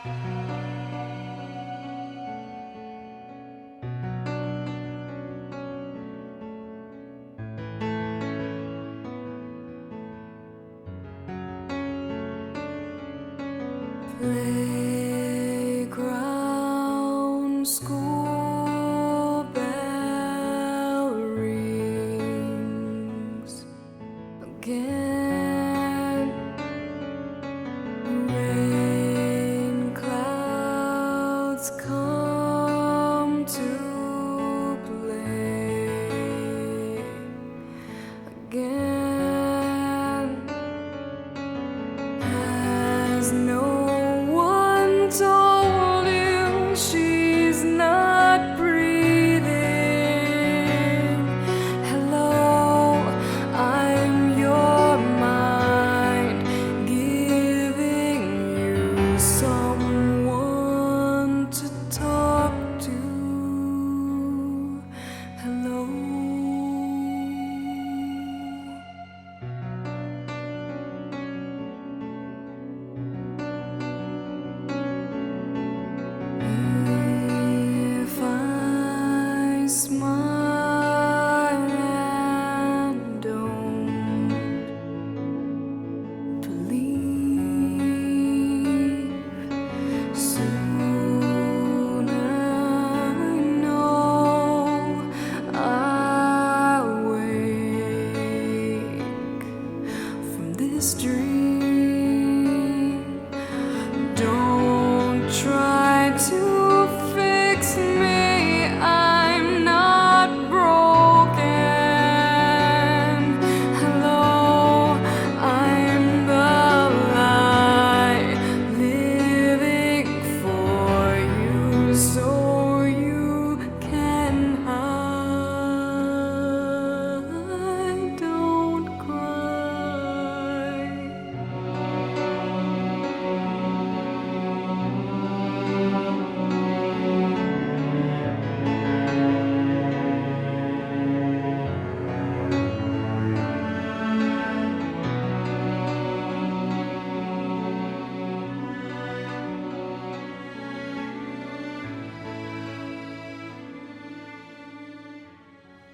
Playground, school bell rings again. Rain clouds come to play again. Has no one told you she's not breathing? Hello, I'm your mind, giving you someone to talk to. Hello. If I smile and don't believe, soon I know I'll wake from this dream. Don't try to fix me, I'm not broken. Hello, I'm the light living for you, so you can hide. Don't cry.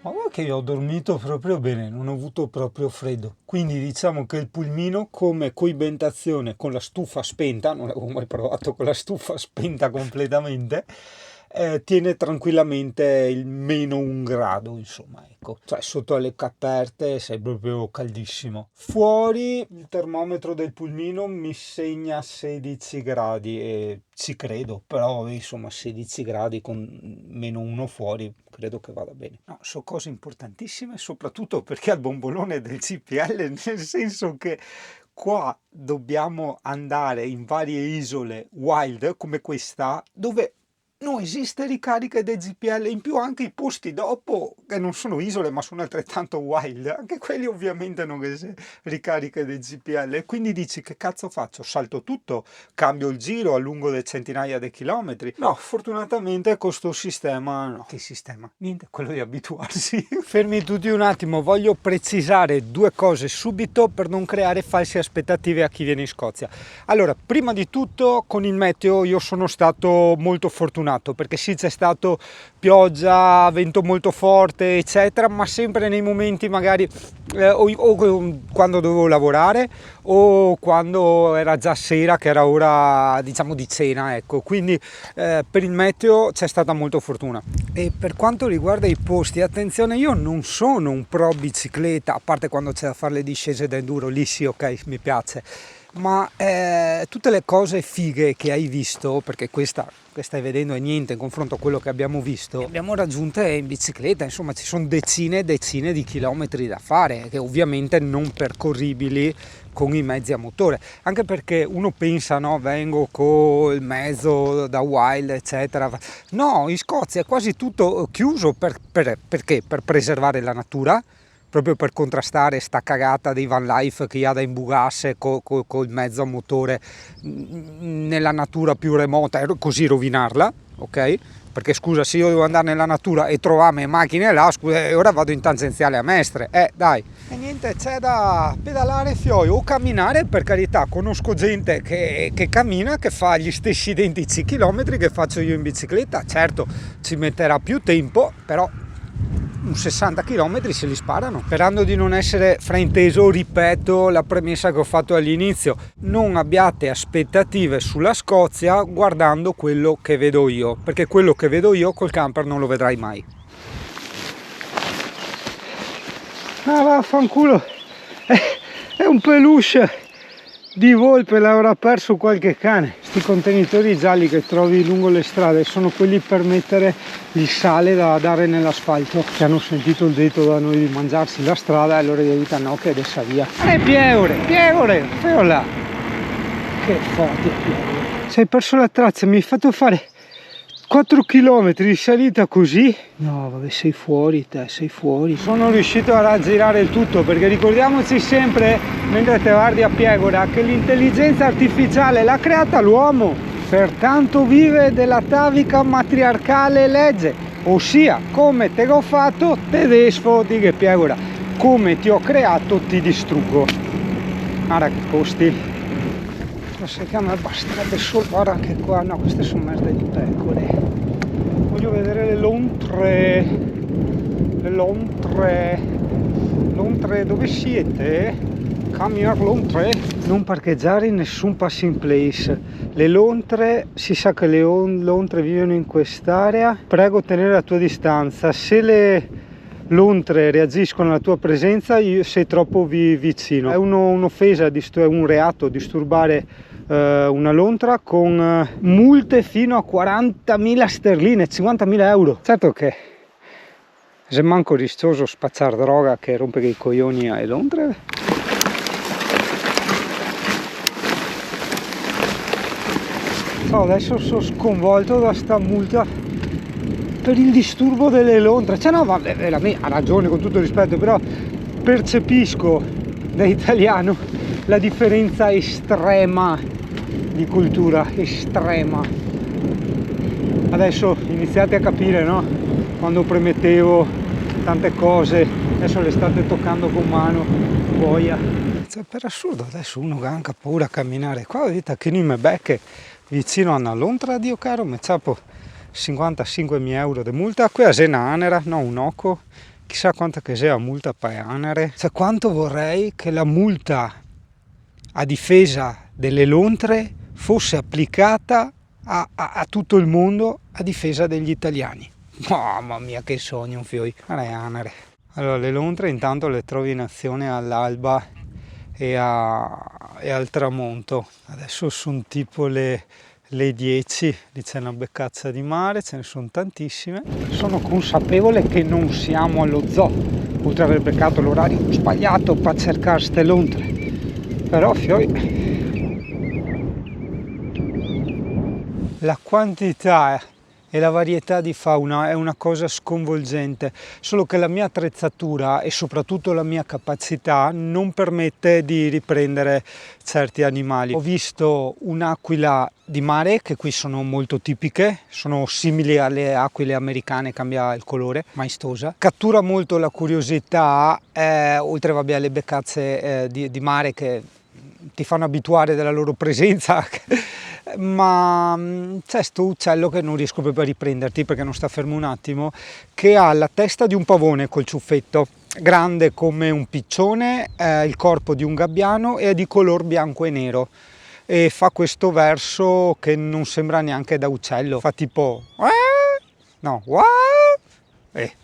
Ma guarda che io ho dormito proprio bene, non ho avuto proprio freddo. Quindi diciamo che il pulmino come coibentazione con la stufa spenta, non l'avevo mai provato con la stufa spenta completamente, tiene tranquillamente il -1 grado, insomma, ecco. Cioè sotto le cappe aperte sei proprio caldissimo. Fuori il termometro del pulmino mi segna 16 gradi e ci credo, però insomma 16 gradi con -1 fuori credo che vada bene. No, sono cose importantissime, soprattutto perché al bombolone del CPL, nel senso che qua dobbiamo andare in varie isole wild come questa, dove non esiste ricarica del GPL, in più anche i posti dopo, che non sono isole ma sono altrettanto wild, anche quelli ovviamente non esiste ricarica del GPL, quindi dici che cazzo faccio? Salto tutto, cambio il giro a lungo le centinaia di chilometri? No, fortunatamente con sto sistema, no. Che sistema? Niente, quello di abituarsi. Fermi tutti un attimo, voglio precisare due cose subito per non creare false aspettative a chi viene in Scozia. Allora, prima di tutto con il meteo io sono stato molto fortunato, perché sì, c'è stato pioggia, vento molto forte eccetera, ma sempre nei momenti magari o quando dovevo lavorare o quando era già sera, che era ora diciamo di cena, ecco. Quindi per il meteo c'è stata molto fortuna. E per quanto riguarda i posti, attenzione, io non sono un pro bicicletta, a parte quando c'è da fare le discese d'enduro, lì sì, ok, mi piace, ma tutte le cose fighe che hai visto, perché questa che stai vedendo è niente in confronto a quello che abbiamo visto, abbiamo raggiunte in bicicletta, insomma ci sono decine e decine di chilometri da fare, che ovviamente non percorribili con i mezzi a motore, anche perché uno pensa, no, vengo col mezzo da wild eccetera, no, in Scozia è quasi tutto chiuso perché? Per preservare la natura, proprio per contrastare sta cagata dei van life che ha da imbugasse col mezzo a motore nella natura più remota e così rovinarla, ok? perché scusa, se io devo andare nella natura e trovarmi macchine là, scusa, ora vado in tangenziale a Mestre, dai. E niente, c'è da pedalare fioio o camminare, per carità, conosco gente che cammina, che fa gli stessi identici chilometri che faccio io in bicicletta, certo ci metterà più tempo, però un 60 km se li sparano. Sperando di non essere frainteso, ripeto la premessa che ho fatto all'inizio: non abbiate aspettative sulla Scozia guardando quello che vedo io, perché quello che vedo io col camper non lo vedrai mai. Ah, vaffanculo, è un peluche di volpe, l'avrà perso qualche cane. Sti contenitori gialli che trovi lungo le strade sono quelli per mettere il sale da dare nell'asfalto, che hanno sentito il detto da noi di mangiarsi la strada e allora gli dicono no, che adesso via. Piegore, fai là. Che forte Piegore. Sei perso la traccia, mi hai fatto fare 4 km di salita così? No, vabbè, sei fuori te, sei fuori. Sono riuscito a raggirare il tutto, perché ricordiamoci sempre, mentre te guardi a Piegora, che l'intelligenza artificiale l'ha creata l'uomo, pertanto vive dell'atavica matriarcale legge, ossia, come te l'ho fatto, te desfoti che Piegora, come ti ho creato ti distruggo. Guarda che costi. Sai che a me basterebbe solo, guarda anche qua, no, queste sono merde di pecore. Voglio vedere le lontre, dove siete? Come here lontre? Non parcheggiare in nessun passing place. Le lontre, si sa che le lontre vivono in quest'area, prego tenere la tua distanza. Se le lontre reagiscono alla tua presenza, sei troppo vicino. È un'offesa, è un reato disturbare una lontra, con multe fino a 40.000 sterline, 50.000 euro. Certo che se manco rischioso spacciare droga che rompe i coglioni ai lontre. Adesso sono sconvolto da sta multa per il disturbo delle lontre. Cioè no, vabbè, ha ragione, con tutto il rispetto, però percepisco da italiano la differenza estrema di cultura, estrema. Adesso iniziate a capire, no? Quando premettevo tante cose, adesso le state toccando con mano, boia. Cioè, per assurdo, adesso uno ha anche paura a camminare. Qua vedete che non mi becche vicino a una lontra, Dio caro, mi ciapo 55.000 euro di multa. Qui a Senanera, no, un occo, chissà quanto che sia la multa per Anere. Cioè, quanto vorrei che la multa a difesa delle lontre fosse applicata a tutto il mondo a difesa degli italiani. Mamma mia, che sogno, un fioi. Anere. Allora, le lontre intanto le trovi in azione all'alba e al tramonto. Adesso sono tipo le 10, lì c'è una beccazza di mare, ce ne sono tantissime. Sono consapevole che non siamo allo zoo, oltre ad aver beccato l'orario sbagliato per cercare ste lontre. Però fioi, la quantità e la varietà di fauna è una cosa sconvolgente, solo che la mia attrezzatura e soprattutto la mia capacità non permette di riprendere certi animali. Ho visto un'aquila di mare, che qui sono molto tipiche, sono simili alle aquile americane, cambia il colore, maestosa. Cattura molto la curiosità, oltre vabbè alle beccazze di mare che ti fanno abituare della loro presenza, ma c'è sto uccello che non riesco proprio a riprenderti perché non sta fermo un attimo, che ha la testa di un pavone col ciuffetto, grande come un piccione, il corpo di un gabbiano e è di color bianco e nero, e fa questo verso che non sembra neanche da uccello, fa tipo no,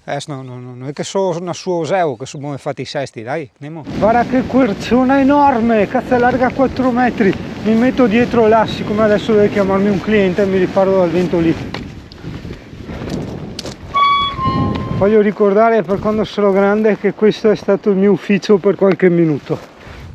adesso non è che sono una sua oseo, che sono fatti i sesti, dai, andiamo. Guarda che querciona enorme, cazzo, è larga 4 metri, mi metto dietro là, siccome adesso deve chiamarmi un cliente e mi riparo dal vento lì. Voglio ricordare per quando sarò grande che questo è stato il mio ufficio per qualche minuto.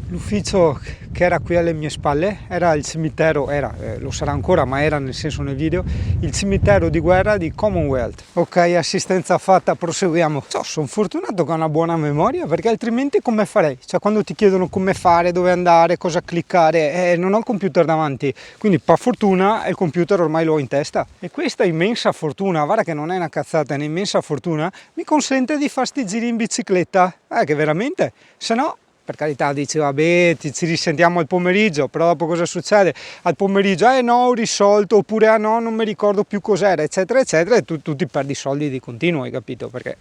L'ufficio che era qui alle mie spalle era il cimitero, lo sarà ancora, ma era nel senso nel video, il cimitero di guerra di Commonwealth. Ok, assistenza fatta, proseguiamo. Sono fortunato che ho una buona memoria, perché altrimenti come farei? Cioè, quando ti chiedono come fare, dove andare, cosa cliccare, non ho il computer davanti, quindi per fortuna il computer ormai l'ho in testa. E questa immensa fortuna, guarda che non è una cazzata, è un'immensa fortuna, mi consente di fare sti giri in bicicletta, che veramente, se no... Per carità, dici vabbè, ci risentiamo al pomeriggio, però dopo cosa succede? Al pomeriggio, no, ho risolto, oppure no, non mi ricordo più cos'era, eccetera, eccetera, e tu ti perdi soldi di continuo, hai capito? Perché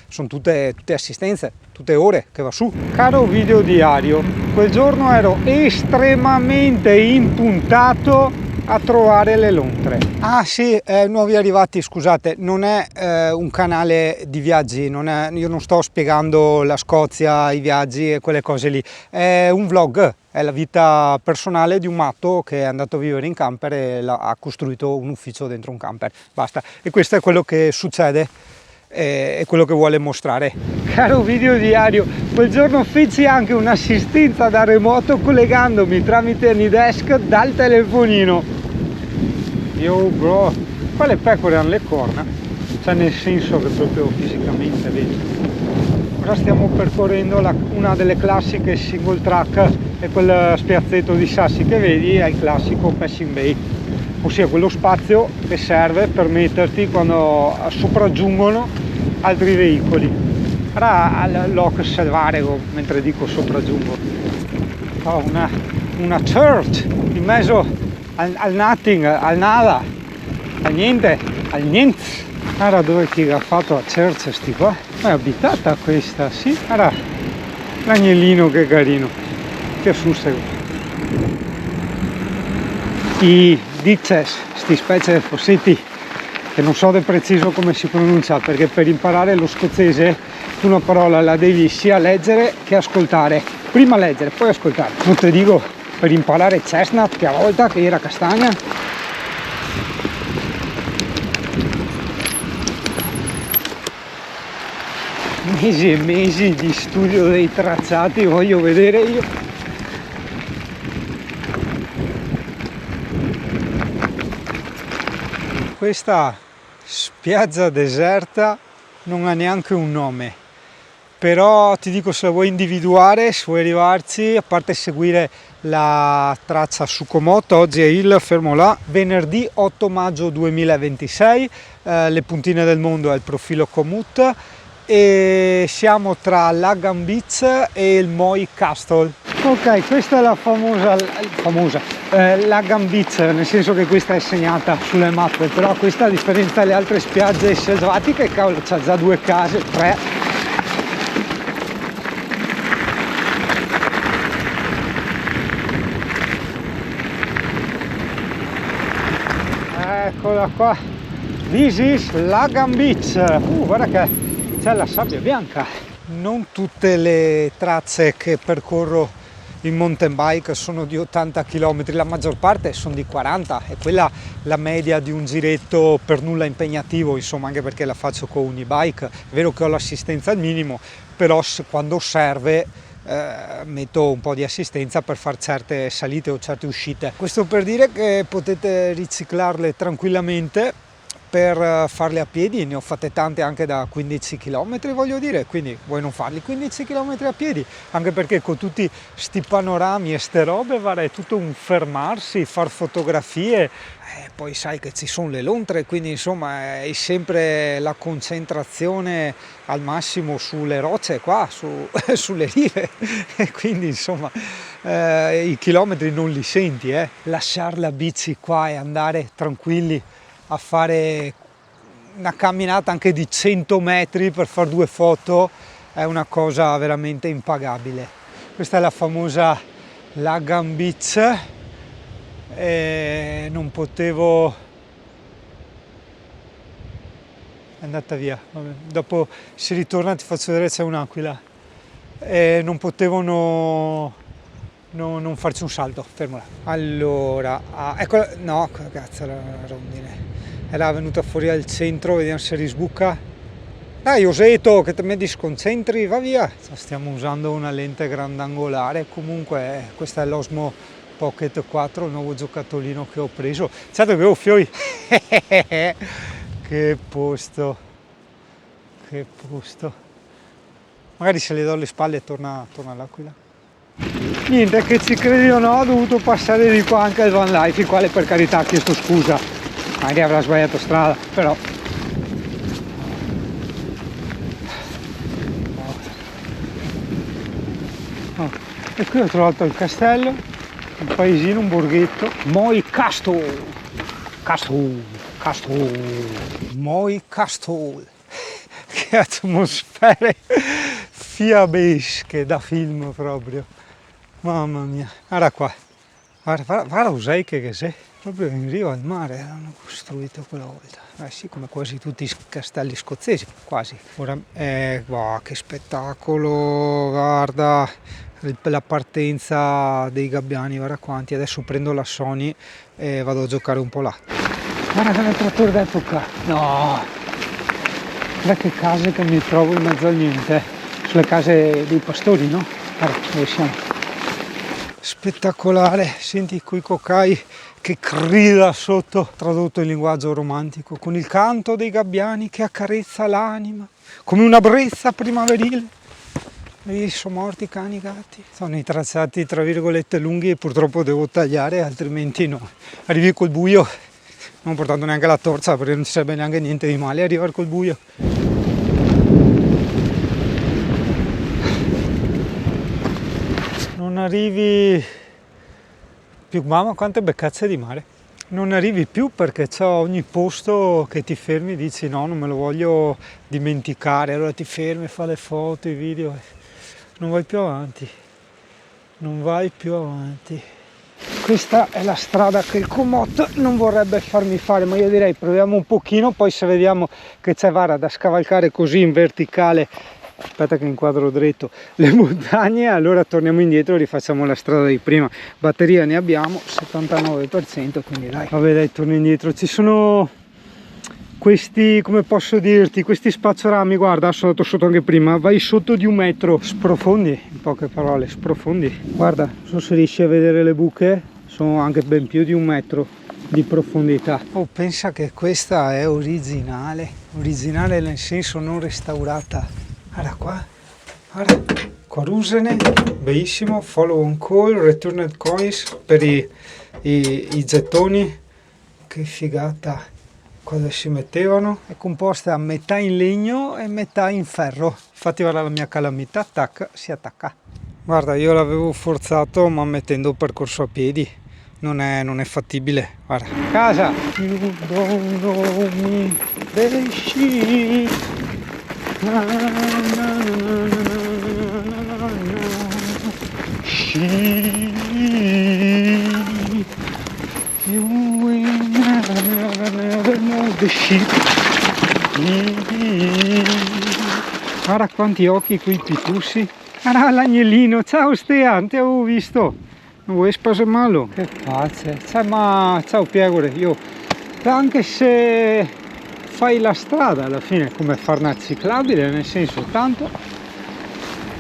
sono tutte assistenze, tutte ore che va su. Caro video diario, quel giorno ero estremamente impuntato a trovare le lontre. Ah sì, nuovi arrivati, scusate, non è un canale di viaggi, io non sto spiegando la Scozia, i viaggi e quelle cose lì, è un vlog, è la vita personale di un matto che è andato a vivere in camper e ha costruito un ufficio dentro un camper, basta. E questo è quello che succede, è quello che vuole mostrare. Caro video diario, quel giorno feci anche un'assistenza da remoto collegandomi tramite AnyDesk dal telefonino. Yo bro, qua le pecore hanno le corna, cioè nel senso che proprio fisicamente, vedi. Ora stiamo percorrendo una delle classiche single track, e quel spiazzetto di sassi che vedi è il classico passing bay, ossia quello spazio che serve per metterti quando sopraggiungono altri veicoli. Ora l'ho salvare mentre dico sopraggiungo. Oh, una church in mezzo al nothing, al nada, al niente. Guarda dove ti ha fatto la church sti qua. È abitata questa, sì. Guarda l'agnellino che carino, che assusta. I ditches, sti specie di fossetti, che non so di preciso come si pronuncia, perché per imparare lo scozzese tu una parola la devi sia leggere che ascoltare. Prima leggere, poi ascoltare. Non ti dico per imparare chestnut che a volta che era castagna. Mesi e mesi di studio dei tracciati voglio vedere io. Questa spiaggia deserta non ha neanche un nome, però ti dico, se la vuoi individuare, se vuoi arrivarci, a parte seguire la traccia su Komoot, oggi è il, fermo là, venerdì 8 maggio 2026, le puntine del mondo è il profilo Komoot, e siamo tra Lagan Beach e il Moy Castle. Ok, questa è la famosa Lagan Beach, nel senso che questa è segnata sulle mappe, però questa, a differenza delle altre spiagge selvatiche, cavolo, c'ha già 2 case, 3. Eccola qua, this is Lagan Beach. Guarda che c'è la sabbia bianca. Non tutte le tracce che percorro in mountain bike sono di 80 km, la maggior parte sono di 40, e quella la media di un giretto per nulla impegnativo, insomma, anche perché la faccio con Unibike. È vero che ho l'assistenza al minimo, però quando serve metto un po' di assistenza per fare certe salite o certe uscite. Questo per dire che potete riciclarle tranquillamente per farle a piedi, ne ho fatte tante anche da 15 km, voglio dire, quindi vuoi non farli 15 km a piedi, anche perché con tutti sti panorami e ste robe, guarda, è tutto un fermarsi, far fotografie, poi sai che ci sono le lontre, quindi insomma è sempre la concentrazione al massimo sulle rocce qua, sulle rive, e quindi insomma i chilometri non li senti, lasciare la bici qua e andare tranquilli a fare una camminata anche di 100 metri per fare 2 foto è una cosa veramente impagabile. Questa è la famosa Lagan Beach e non potevo... è andata via. Vabbè. Dopo si ritorna, ti faccio vedere, c'è un'aquila e non potevo non farci un salto. Fermola. Allora, ecco, no, cazzo, la rondine era venuta fuori al centro, vediamo se risbuca. Dai Oseto, che te mi disconcentri, va via. Stiamo usando una lente grandangolare, comunque questa è l'Osmo Pocket 4, il nuovo giocattolino che ho preso. Certo che ho fioi. Che posto, che posto. Magari se le do le spalle torna l'Aquila. Niente, che ci credi o no, ho dovuto passare di qua anche al van life, il quale per carità ha chiesto scusa, magari avrà sbagliato strada, però oh. E qui ho trovato il castello, un paesino, un borghetto, Moi Castle, Moi Castle. Che atmosfere fiabesche da film proprio, mamma mia. Guarda qua, guarda Useiche che sei, proprio in riva al mare l'hanno costruito quella volta. Sì, come quasi tutti i castelli scozzesi, quasi. Ora, wow, che spettacolo, guarda la partenza dei gabbiani, guarda quanti. Adesso prendo la Sony e vado a giocare un po' là. Guarda che è un trattore d'epoca, no! Guarda che case che mi trovo in mezzo a niente, sulle case dei pastori, no? Guarda, dove siamo. Spettacolare, senti quei cocai che grida sotto, tradotto in linguaggio romantico, con il canto dei gabbiani che accarezza l'anima, come una brezza primaverile. Lì sono morti i cani e i gatti. Sono i tracciati tra virgolette lunghi e purtroppo devo tagliare, altrimenti no. Arrivi col buio, non ho portato neanche la torcia perché non ci sarebbe neanche niente di male arrivare col buio. Non arrivi più, mamma quante beccazze di mare. Non arrivi più perché c'è ogni posto che ti fermi e dici no, non me lo voglio dimenticare, allora ti fermi, fai le foto, i video, non vai più avanti, non vai più avanti. Questa è la strada che il Komoot non vorrebbe farmi fare, ma io direi proviamo un pochino, poi se vediamo che c'è vara da scavalcare così in verticale, aspetta che inquadro dritto, le montagne, allora torniamo indietro e rifacciamo la strada di prima. Batteria ne abbiamo, 79%, quindi dai. Vabbè dai, torno indietro. Ci sono questi, come posso dirti, questi spazzacami, guarda, sono andato sotto anche prima, vai sotto di 1 metro, sprofondi, in poche parole, sprofondi. Guarda, non so se riesci a vedere le buche, sono anche ben più di 1 metro di profondità. Oh, pensa che questa è originale nel senso non restaurata. Guarda qua, guarda, Corusene, bellissimo, follow on call, returned coins per i gettoni, che figata. Quando si mettevano, è composta a metà in legno e metà in ferro. Infatti guarda la mia calamità, tac, si attacca. Guarda, io l'avevo forzato ma mettendo percorso a piedi non è fattibile. Guarda, casa. You don't know me, baby. Guarda quanti occhi quei pitussi. Guarda l'agnellino, ciao Stea, ti avevo visto. Non vuoi spasare malo? Che pazze. Ma ciao Piegore, io anche se fai la strada alla fine è come fare una ciclabile, nel senso tanto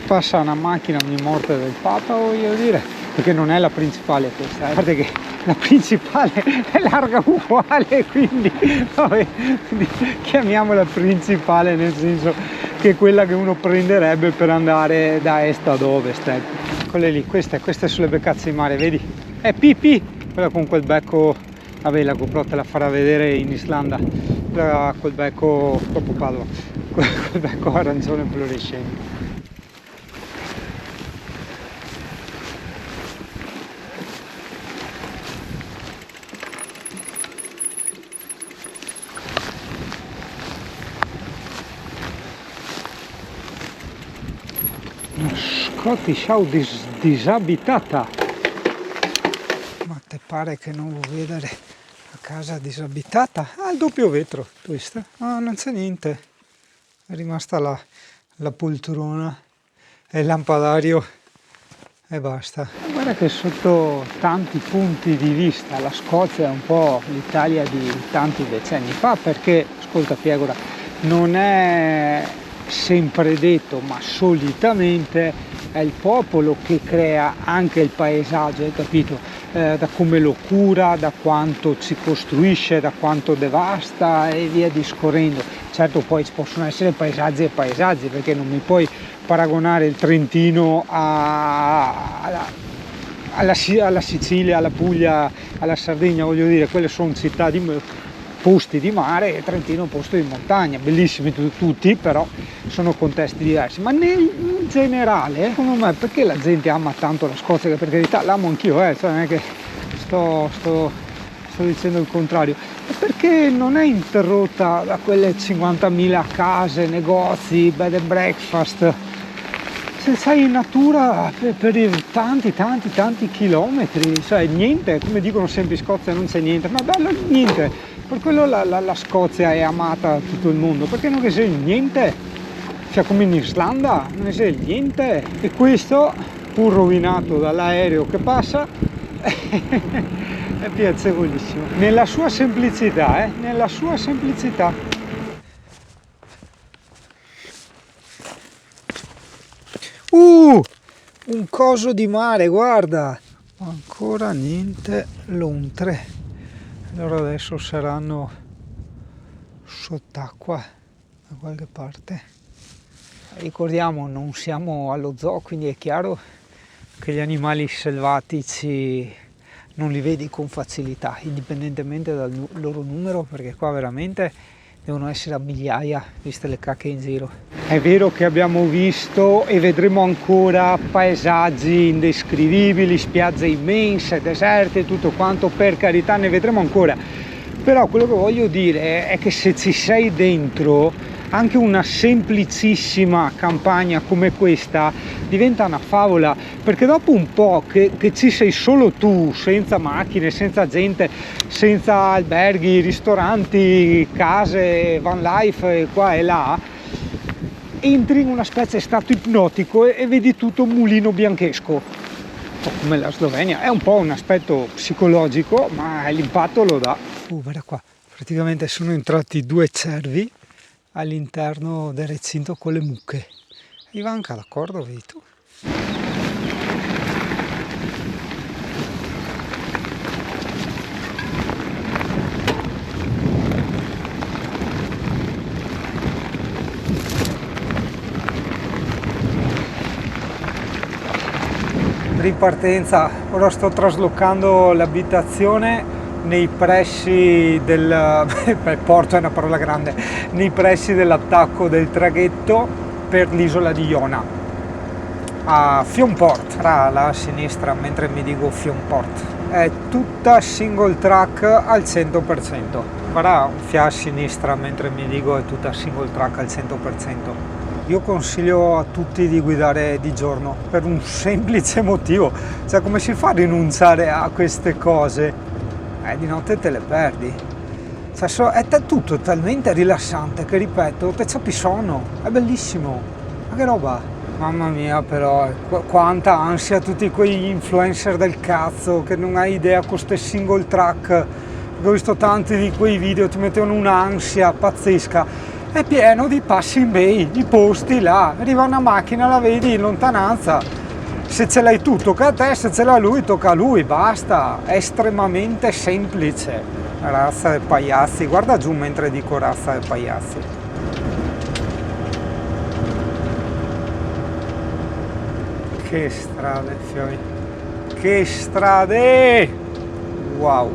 passa una macchina ogni morte del Papa, voglio dire, perché non è la principale questa, a parte che la principale è larga uguale, quindi vabbè, chiamiamola principale, nel senso che è quella che uno prenderebbe per andare da est ad ovest, ecco. Quelle lì, queste sono le beccazze di mare, vedi? È Pippi, quella con quel becco, vabbè la GoPro te la farà vedere in Islanda, quella col becco, troppo Padova, col becco arancione fluorescente. Scottish House disabitata. Ma te pare che non vuoi vedere la casa disabitata? Ah, il doppio vetro questa. Ah, non c'è niente, è rimasta la poltrona e il lampadario e basta. Guarda che sotto tanti punti di vista la Scozia è un po' l'Italia di tanti decenni fa, perché ascolta Piegora, non è sempre detto, ma solitamente è il popolo che crea anche il paesaggio, hai capito? Da come lo cura, da quanto ci costruisce, da quanto devasta e via discorrendo. Certo, poi ci possono essere paesaggi e paesaggi, perché non mi puoi paragonare il Trentino alla Sicilia, alla Puglia, alla Sardegna, voglio dire, quelle sono città posti di mare e Trentino posto di montagna, bellissimi tutti, però sono contesti diversi. Ma in generale, secondo me, perché la gente ama tanto la Scozia, che per carità l'amo anch'io, cioè non è che sto dicendo il contrario, è perché non è interrotta da quelle 50.000 case, negozi, bed and breakfast. Se sei in natura per tanti chilometri, cioè niente, come dicono sempre in Scozia non c'è niente, ma bello niente, per quello la Scozia è amata da tutto il mondo, perché non c'è niente, cioè come in Islanda non c'è niente, e questo pur rovinato dall'aereo che passa è piacevolissimo, nella sua semplicità, nella sua semplicità. Un coso di mare, guarda, ancora niente lontre, allora adesso saranno sott'acqua da qualche parte. Ricordiamo, non siamo allo zoo, quindi è chiaro che gli animali selvatici non li vedi con facilità, indipendentemente dal loro numero, perché qua veramente devono essere a migliaia, viste le cacche in giro. È vero che abbiamo visto e vedremo ancora paesaggi indescrivibili, spiagge immense, deserti e tutto quanto, per carità ne vedremo ancora, però quello che voglio dire è che se ci sei dentro, anche una semplicissima campagna come questa diventa una favola, perché dopo un po' che ci sei solo tu, senza macchine, senza gente, senza alberghi, ristoranti, case, van life qua e là, entri in una specie di stato ipnotico e vedi tutto un mulino bianchesco, un po' come la Slovenia. È un po' un aspetto psicologico, ma l'impatto lo dà. Guarda qua, praticamente sono entrati 2 cervi all'interno del recinto con le mucche. Ivanka, d'accordo, vedi tu? Ripartenza, ora sto traslocando l'abitazione nei pressi del porto è una parola grande, nei pressi dell'attacco del traghetto per l'isola di Iona a Fionport, là a sinistra mentre mi dico Fionport. È tutta single track al 100%, farà un fia a sinistra mentre mi dico è tutta single track al 100%. Io consiglio a tutti di guidare di giorno per un semplice motivo, cioè come si fa a rinunciare a queste cose? Di notte te le perdi, cioè, è tutto talmente rilassante che, ripeto, te c'appi sonno, è bellissimo, ma che roba, mamma mia, però quanta ansia, tutti quegli influencer del cazzo che non hai idea con ste single track, ho visto tanti di quei video, ti mettevano un'ansia pazzesca, è pieno di passing bay, di posti là, arriva una macchina, la vedi in lontananza, se ce l'hai tu tocca a te, se ce l'ha lui tocca a lui, basta, è estremamente semplice. Razza dei pagliazzi, guarda giù mentre dico razza dei pagliazzi. Che strade, fioi, che strade, wow.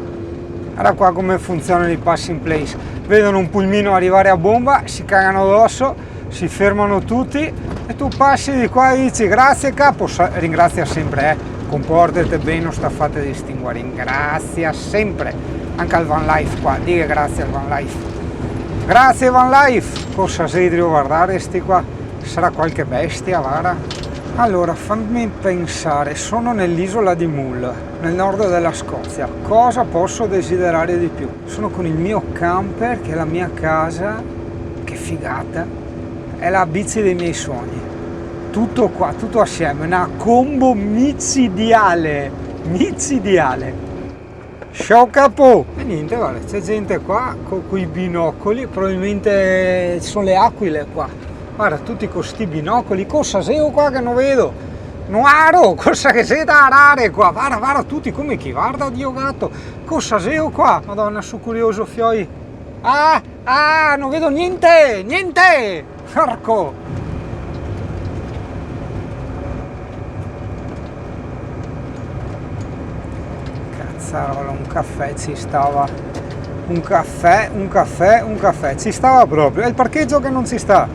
Guarda qua come funzionano i passing place, vedono un pulmino arrivare a bomba, si cagano addosso, si fermano tutti e tu passi di qua e dici grazie capo, ringrazia sempre, comportate bene, non sta fate distinguere, ringrazia sempre, anche al van life qua, dica grazie al van life, grazie van life, cosa sei di guardare sti qua, sarà qualche bestia vara? Allora fammi pensare, sono nell'isola di Mull, nel nord della Scozia, cosa posso desiderare di più? Sono con il mio camper che è la mia casa, che figata, è la bici dei miei sogni, tutto qua, tutto assieme, una combo micidiale. Ciao capo! E niente, guarda, c'è gente qua con i binocoli, probabilmente ci sono le aquile qua. Guarda, tutti con sti binocoli, cosa sei qua che non vedo? Nuaro, cosa che sei da arare qua? Guarda, tutti come chi guarda, Dio gatto, cosa sei qua? Madonna, sono curioso, fioi. Non vedo niente! Porco! Cazzarola, un caffè ci stava. Un caffè, ci stava proprio. È il parcheggio che non ci sta.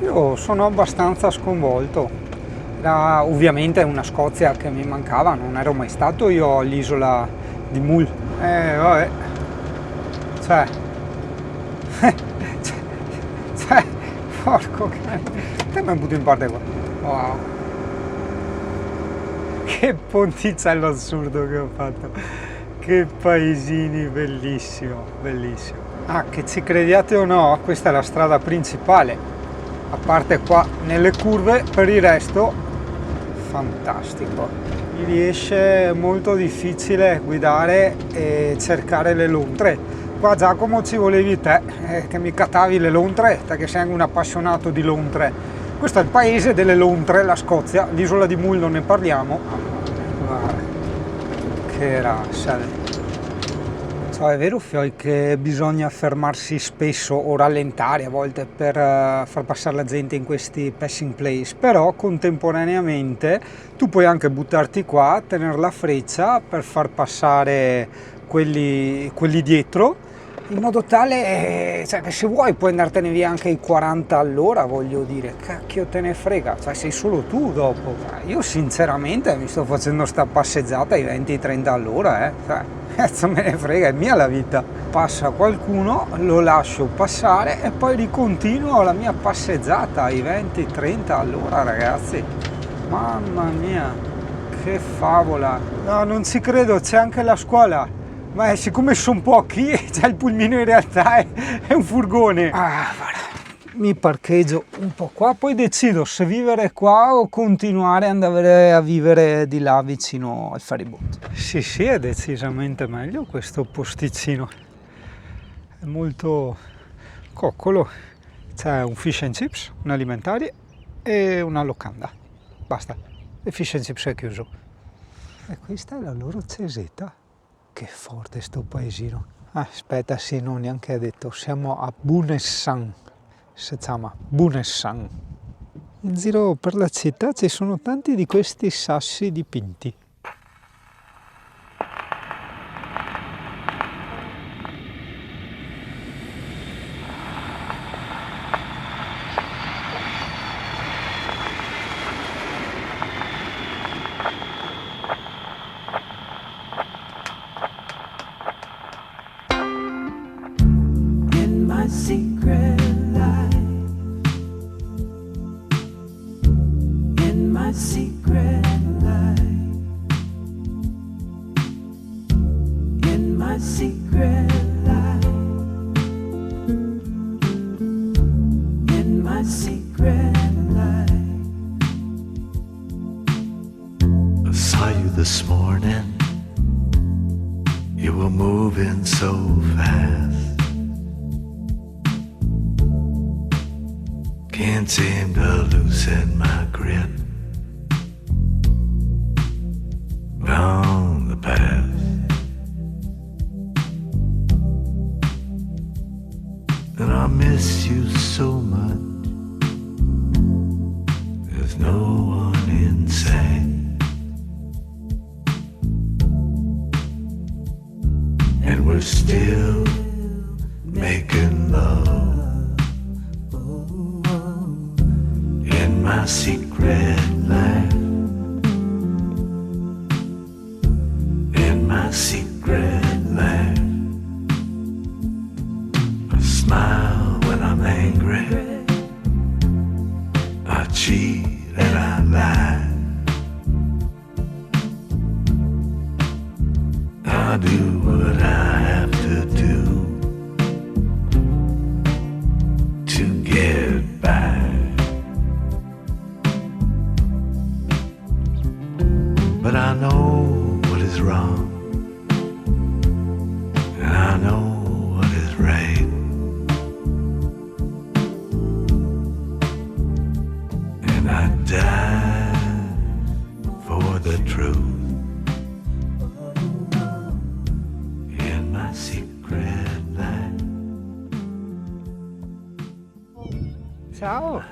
Io sono abbastanza sconvolto. Era ovviamente una Scozia che mi mancava, non ero mai stato io all'isola di Mull. Vabbè. Cioè, porco cane. Te mi butto in parte qua. Wow. Che ponticello assurdo che ho fatto. Che paesini, bellissimo. Che ci crediate o no, questa è la strada principale. A parte qua nelle curve, per il resto fantastico. Mi riesce molto difficile guidare e cercare le lontre. Qua Giacomo ci volevi te, che mi catavi le lontre, perché sei un appassionato di lontre. Questo è il paese delle lontre, la Scozia, l'isola di Mull non ne parliamo. Guarda, che razza. È vero, Fioi, che bisogna fermarsi spesso o rallentare a volte per far passare la gente in questi passing place, però contemporaneamente tu puoi anche buttarti qua, tenere la freccia per far passare quelli dietro, in modo tale che se vuoi puoi andartene via anche ai 40 all'ora, voglio dire, cacchio te ne frega, sei solo tu dopo. Io sinceramente mi sto facendo sta passeggiata ai 20-30 all'ora, cazzo me ne frega, è mia la vita. Passa qualcuno, lo lascio passare e poi ricontinuo la mia passeggiata ai 20-30 all'ora, ragazzi. Mamma mia, che favola. No, non ci credo, c'è anche la scuola. Ma siccome sono pochi, c'è il pulmino, in realtà è un furgone. Guarda, mi parcheggio un po' qua, poi decido se vivere qua o continuare ad andare a vivere di là vicino al ferryboat. Sì, è decisamente meglio questo posticino. È molto coccolo. C'è un fish and chips, un alimentari e una locanda. Basta. Il fish and chips è chiuso. E questa è la loro cesetta. Che forte sto paesino. Aspetta, sì, non neanche detto. Siamo a Bunessan. Si chiama Bunessan. In giro per la città ci sono tanti di questi sassi dipinti. Secret life, in my secret life, in my secret life, in my secret life. I saw you this morning, you were moving so fast. Can't seem to loosen my grip on the past, and I miss you so much. There's no one in sight, and we're still making love. My secret life, in my secret life, I smile when I'm angry, I cheat and I lie, I do what I have to do to get by. But I know know what is wrong, and I know what is right. And I die for the truth in my secret life. Ciao!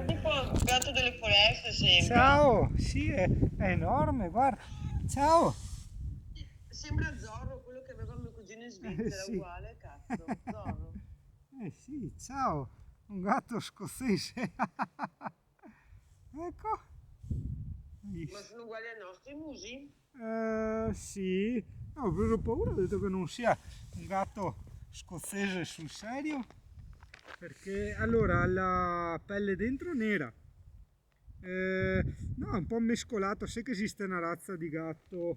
Tipo il gatto delle foreste sembra. Ciao! Sì, è enorme, guarda! Ciao! Sembra Zorro, quello che aveva mio cugino in Svizzera, Sì. uguale, cazzo. Zorro. Sì, ciao! Un gatto scozzese! Ecco! Ma sono uguali ai nostri musi? Sì, ho preso paura, ho detto che non sia un gatto scozzese sul serio, perché allora ha la pelle dentro nera, no, è un po' mescolato, sai che esiste una razza di gatto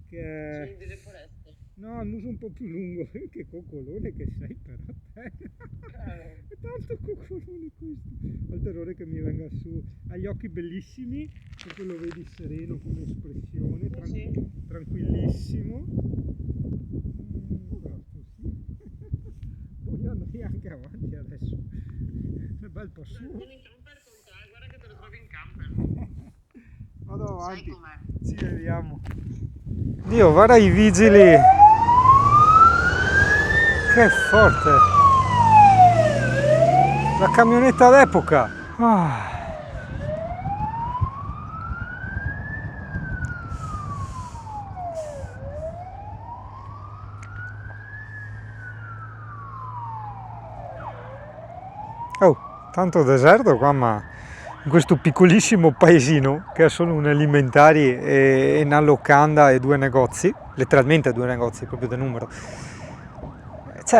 che è... Sì, delle foreste. No, il muso un po' più lungo, che coccolone che sei però te. È tanto coccolone questo. Ho il terrore che mi venga su. Ha gli occhi bellissimi, perché lo vedi sereno come espressione, Sì. tranquillissimo. Esatto, sì. Voglio andare anche avanti adesso. È bel passo. Vieni in camper con te, guarda che te lo trovi in camper. Vado Sai avanti. com'è? Ci vediamo. Dio, guarda i vigili. Che forte. La camionetta d'epoca. Ah. Oh, tanto deserto qua, ma in questo piccolissimo paesino che ha solo un alimentari e una locanda e 2 negozi, letteralmente 2 negozi proprio da numero. Ci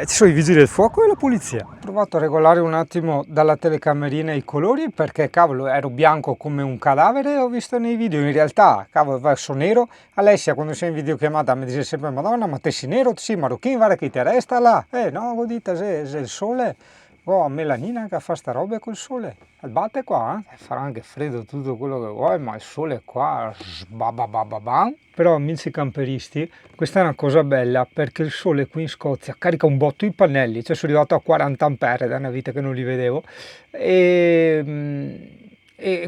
sono i vigili del fuoco e la polizia. Ho provato a regolare un attimo dalla telecamerina i colori perché cavolo ero bianco come un cadavere, ho visto nei video, in realtà cavolo verso nero. Alessia quando sei in videochiamata mi dice sempre Madonna ma te sei nero, sei marocchino, guarda che ti resta là. No, godite se il sole, oh melanina che fa sta roba col sole, al batte qua, farà anche freddo tutto quello che vuoi ma il sole qua sbababababam. Però amici camperisti, questa è una cosa bella perché il sole qui in Scozia carica un botto i pannelli, cioè sono arrivato a 40 ampere da una vita che non li vedevo e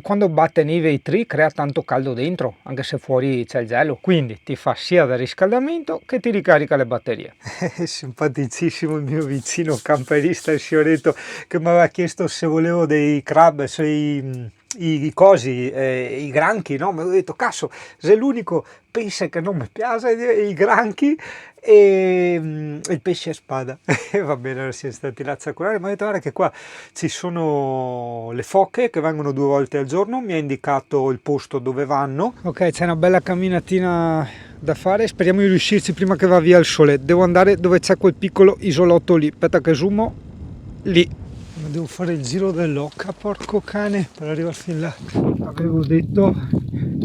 quando batte nei vetri crea tanto caldo dentro, anche se fuori c'è il gelo, quindi ti fa sia da riscaldamento che ti ricarica le batterie. È simpaticissimo il mio vicino camperista, il fioretto, che mi aveva chiesto se volevo dei crab, se i cosi, i granchi, no? Mi ho detto, cazzo, sei l'unico pesce che non mi piace, i granchi e il pesce a spada. E va bene, allora siamo stati là a circolare, ma ho detto, guarda che qua ci sono le foche che vengono 2 volte al giorno, mi ha indicato il posto dove vanno. Ok, c'è una bella camminatina da fare, speriamo di riuscirci prima che va via il sole. Devo andare dove c'è quel piccolo isolotto lì, aspetta che zoomo, lì. Devo fare il giro dell'Oca, porco cane, per arrivare fin là. Avevo detto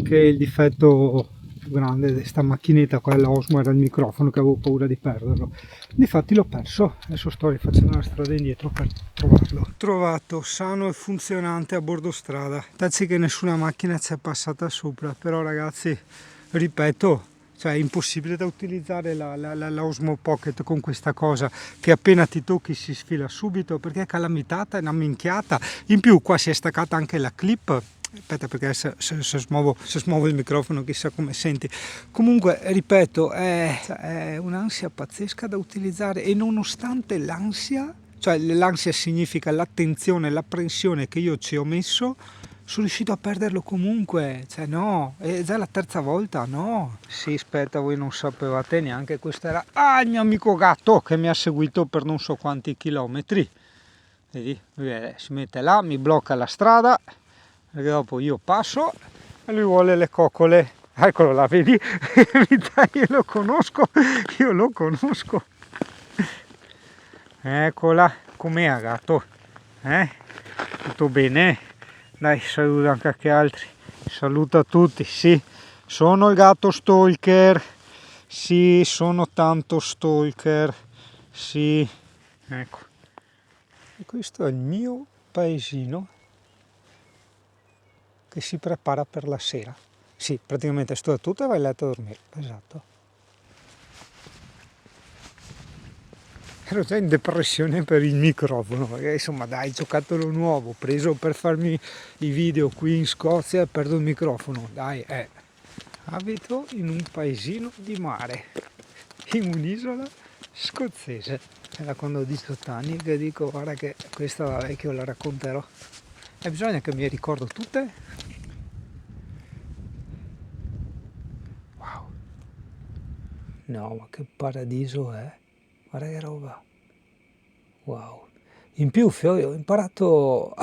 che il difetto più grande di sta macchinetta qua dell'Osmo era il microfono, che avevo paura di perderlo. Difatti l'ho perso, adesso sto rifacendo la strada indietro per trovarlo. Trovato, sano e funzionante a bordo strada. Tacci che nessuna macchina ci è passata sopra, però ragazzi, ripeto, cioè è impossibile da utilizzare la Osmo Pocket con questa cosa che appena ti tocchi si sfila subito perché è calamitata, è una minchiata. In più qua si è staccata anche la clip. Aspetta perché se smuovo il microfono chissà come senti. Comunque ripeto è un'ansia pazzesca da utilizzare e nonostante l'ansia, cioè l'ansia significa l'attenzione, l'apprensione che io ci ho messo, sono riuscito a perderlo comunque, cioè no, è già la terza volta, no. Sì, aspetta, voi non sapevate neanche, questo era il mio amico gatto che mi ha seguito per non so quanti chilometri. Vedi, si mette là, mi blocca la strada, perché dopo io passo e lui vuole le coccole. Eccolo là, vedi? Io lo conosco. Eccola, com'è gatto? Tutto bene? Dai, saluta anche a altri, saluta tutti, sì, sono il gatto stalker, sì, sono tanto stalker, sì, ecco. E questo è il mio paesino che si prepara per la sera. Sì, praticamente sto a tutto e vai a letto a dormire, esatto. Ero già in depressione per il microfono, perché insomma dai, giocattolo nuovo, preso per farmi i video qui in Scozia e perdo il microfono, dai, abito in un paesino di mare, in un'isola scozzese. È da quando ho 18 anni che dico, guarda che questa da vecchio la racconterò. E bisogna che mi ricordo tutte. Wow. No, ma che paradiso è. Guarda che roba. Wow. In più, Fioio, ho imparato,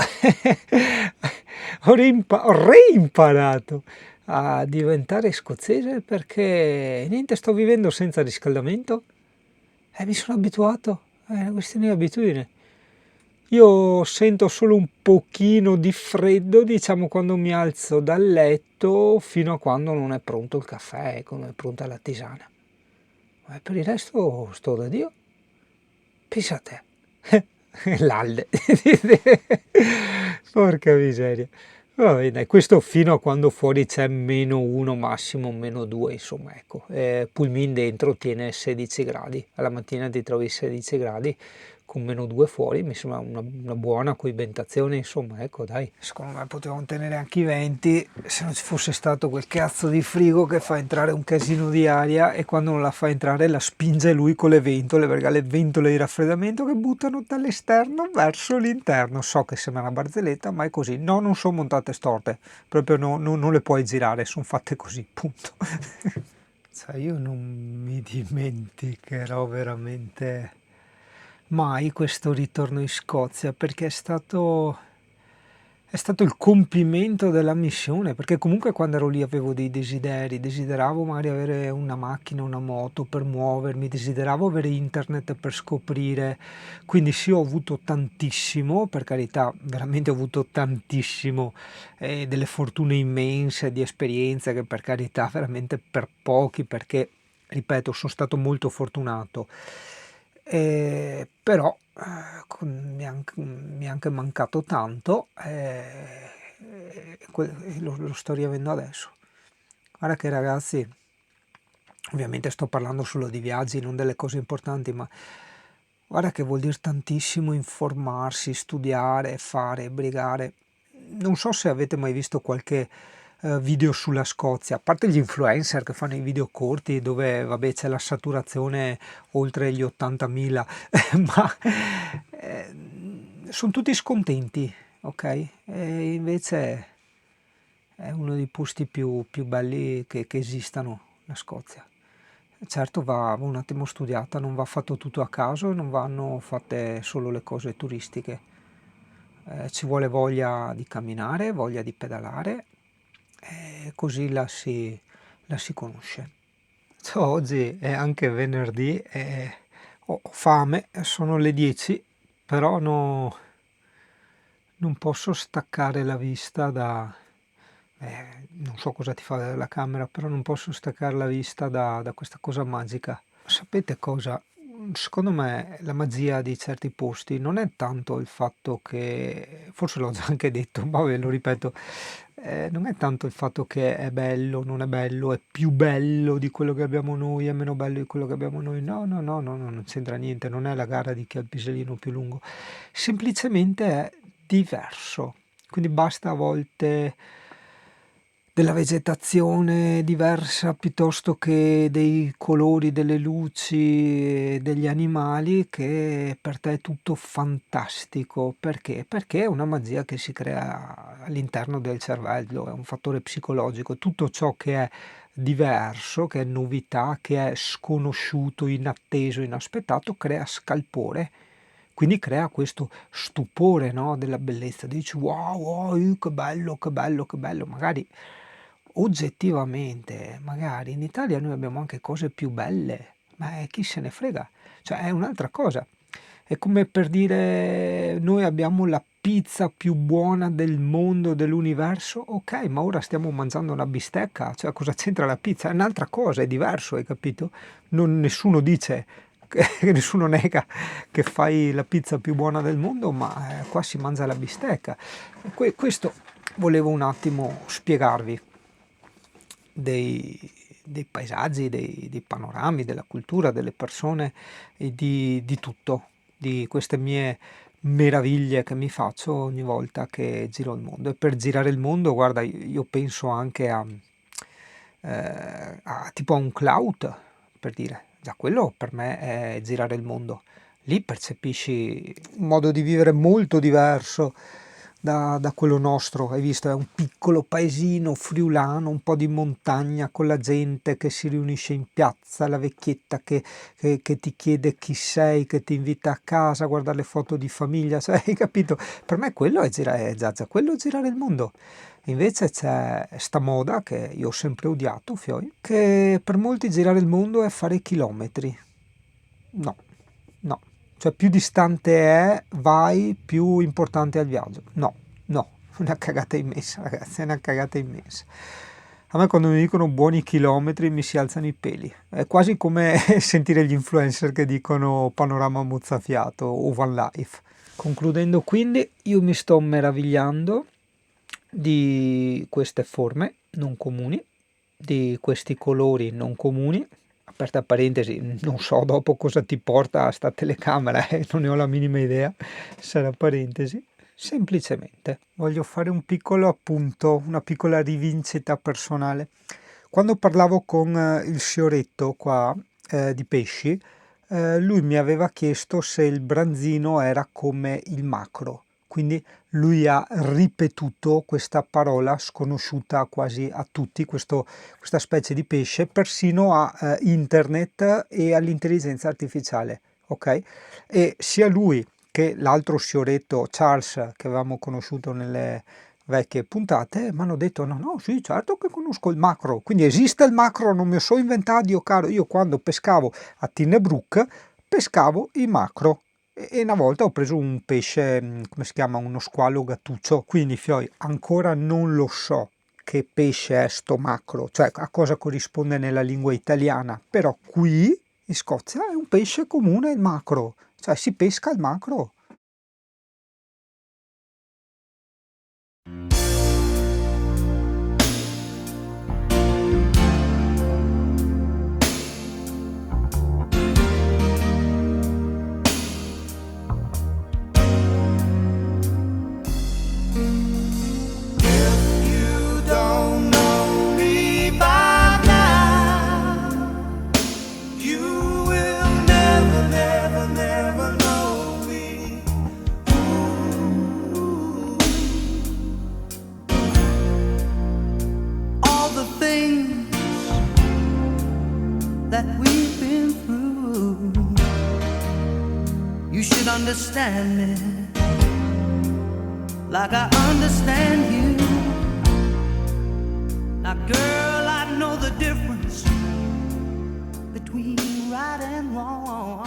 ho reimparato a diventare scozzese perché niente, sto vivendo senza riscaldamento e mi sono abituato, è una questione di abitudine. Io sento solo un pochino di freddo, diciamo, quando mi alzo dal letto fino a quando non è pronto il caffè, quando è pronta la tisana. Ma per il resto sto da Dio. Pensa a te. L'Alde. Porca miseria. Va bene, questo fino a quando fuori c'è -1, massimo -2, insomma, ecco. Pulmin dentro tiene 16 gradi, alla mattina ti trovi 16 gradi, con -2 fuori, mi sembra una buona coibentazione, insomma, ecco, dai. Secondo me potevamo tenere anche i 20 se non ci fosse stato quel cazzo di frigo che fa entrare un casino di aria e quando non la fa entrare la spinge lui con le ventole, perché ha le ventole di raffreddamento che buttano dall'esterno verso l'interno. So che sembra una barzelletta, ma è così. No, non sono montate storte, proprio non le puoi girare, sono fatte così, punto. Cioè, io non mi dimenticherò veramente mai questo ritorno in Scozia, perché è stato il compimento della missione, perché comunque quando ero lì avevo dei desideri, desideravo magari avere una macchina, una moto per muovermi, desideravo avere internet per scoprire, quindi sì, ho avuto tantissimo, per carità, veramente ho avuto tantissimo, delle fortune immense di esperienze che per carità veramente per pochi, perché ripeto, sono stato molto fortunato. Però mi è anche mancato tanto, lo sto riavendo adesso. Guarda che ragazzi, ovviamente sto parlando solo di viaggi, non delle cose importanti, ma guarda che vuol dire tantissimo informarsi, studiare, fare, brigare. Non so se avete mai visto qualche video sulla Scozia, a parte gli influencer che fanno i video corti dove vabbè c'è la saturazione oltre gli 80.000, ma sono tutti scontenti, ok? E invece è uno dei posti più belli che esistano, la Scozia. Certo va un attimo studiata, non va fatto tutto a caso e non vanno fatte solo le cose turistiche. Ci vuole voglia di camminare, voglia di pedalare, e così la si conosce. Cioè, oggi è anche venerdì e ho fame, sono le 10, però non posso staccare la vista da... non so cosa ti fa la camera, però non posso staccare la vista da questa cosa magica. Sapete cosa? Secondo me la magia di certi posti non è tanto il fatto che, forse l'ho già anche detto, ma vabbè, lo ripeto, non è tanto il fatto che è bello, non è bello, è più bello di quello che abbiamo noi, è meno bello di quello che abbiamo noi. No, non c'entra niente, non è la gara di chi ha il pisellino più lungo, semplicemente è diverso. Quindi basta a volte della vegetazione diversa piuttosto che dei colori, delle luci, degli animali, che per te è tutto fantastico. Perché? Perché è una magia che si crea all'interno del cervello, è un fattore psicologico. Tutto ciò che è diverso, che è novità, che è sconosciuto, inatteso, inaspettato, crea scalpore. Quindi crea questo stupore, no, della bellezza. Dici wow, che bello, che bello, che bello. Magari oggettivamente, magari in Italia noi abbiamo anche cose più belle, ma chi se ne frega? Cioè è un'altra cosa. È come per dire noi abbiamo la pizza più buona del mondo, dell'universo, ok, ma ora stiamo mangiando una bistecca, cioè cosa c'entra la pizza? È un'altra cosa, è diverso, hai capito? Nessuno dice, nessuno nega che fai la pizza più buona del mondo, ma qua si mangia la bistecca. Questo volevo un attimo spiegarvi. dei paesaggi, dei panorami, della cultura, delle persone e di tutto, di queste mie meraviglie che mi faccio ogni volta che giro il mondo. E per girare il mondo, guarda, io penso anche tipo a un cloud, per dire, già quello per me è girare il mondo. Lì percepisci un modo di vivere molto diverso da quello nostro. Hai visto, è un piccolo paesino friulano, un po' di montagna, con la gente che si riunisce in piazza, la vecchietta che ti chiede chi sei, che ti invita a casa a guardare le foto di famiglia, cioè, hai capito? Per me quello è girare, già quello è girare il mondo. Invece c'è sta moda che io ho sempre odiato, Fioi, che per molti girare il mondo è fare chilometri. No, no. Cioè più distante vai, più importante è il viaggio. No, no, è una cagata immensa, ragazzi, è una cagata immensa. A me quando mi dicono buoni chilometri mi si alzano i peli. È quasi come sentire gli influencer che dicono panorama mozzafiato o van life. Concludendo quindi, io mi sto meravigliando di queste forme non comuni, di questi colori non comuni. Aperta parentesi, non so dopo cosa ti porta a sta telecamera, non ne ho la minima idea, sarà parentesi. Semplicemente voglio fare un piccolo appunto, una piccola rivincita personale. Quando parlavo con il fioretto qua di pesci, lui mi aveva chiesto se il branzino era come il macro. Quindi lui ha ripetuto questa parola sconosciuta quasi a tutti, questa specie di pesce, persino a internet e all'intelligenza artificiale, ok? E sia lui che l'altro fioretto Charles che avevamo conosciuto nelle vecchie puntate mi hanno detto no, sì, certo che conosco il macro, quindi esiste il macro, non me lo so inventato io, caro. Io quando pescavo a Tinnebrook pescavo i macro. E una volta ho preso un pesce, come si chiama, uno squalo gattuccio, quindi Fioi, ancora non lo so che pesce è sto macro, cioè a cosa corrisponde nella lingua italiana, però qui in Scozia è un pesce comune il macro, cioè si pesca il macro. You don't know me by now. You will never, never, never know me. Ooh. All the things that we've been through, you should understand me like I understand you. Now, girl, I know the difference between right and wrong.